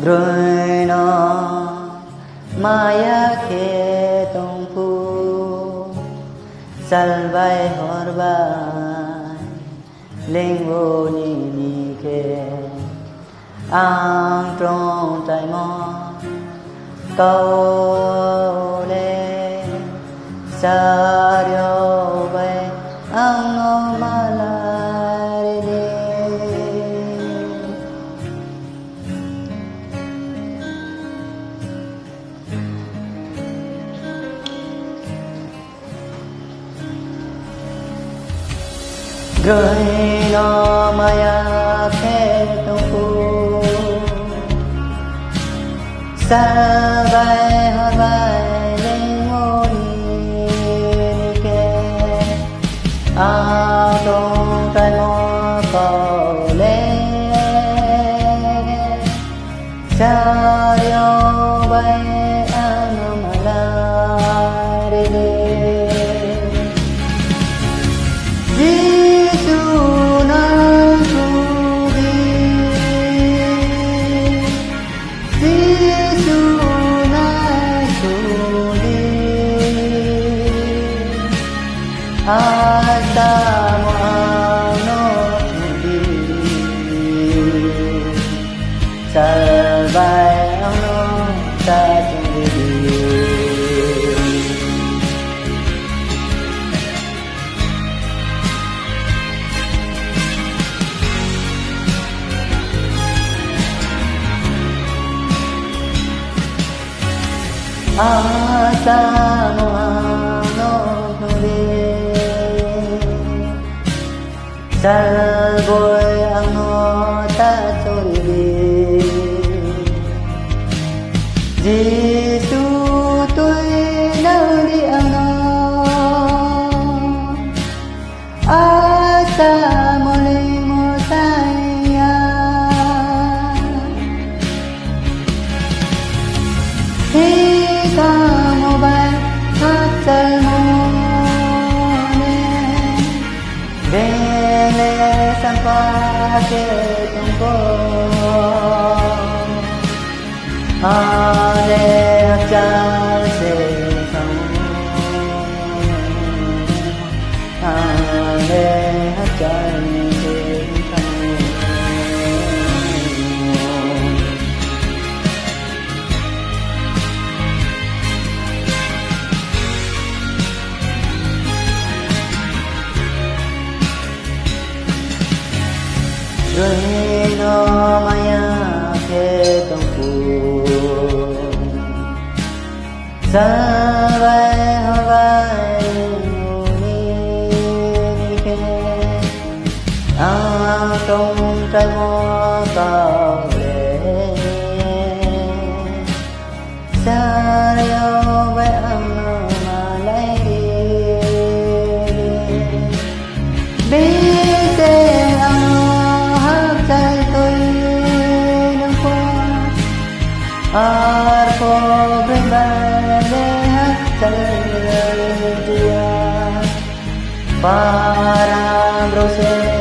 rồi nó maya khe tông phu salvai horbai linh vô ni ni khe ang trong trái mò câu lê sa điều bay ang ngô ma la đi rồi nó maya khe tông phu sa vai hoa vai lên ngô ni kê a trong trái mò cầu lên sa điều bay ang ma la đi Jisu nangkhruh Jisu nangkhruh Asa mo ano salvai ano sa tumili asa mo ano salvoi ano ta tumili Jisu tôi nâng đi ano asa mo linh mo saya hi ca mo bay hát chân mo ne le sang pa ke tung ko ale cha se sang ale cha se sang rồi nó maya khe tông phu sa vai hoa vai ni khe ang trong trái mò cầu lê sa điều bay ang ma la đi Arko berbalik ceria para brose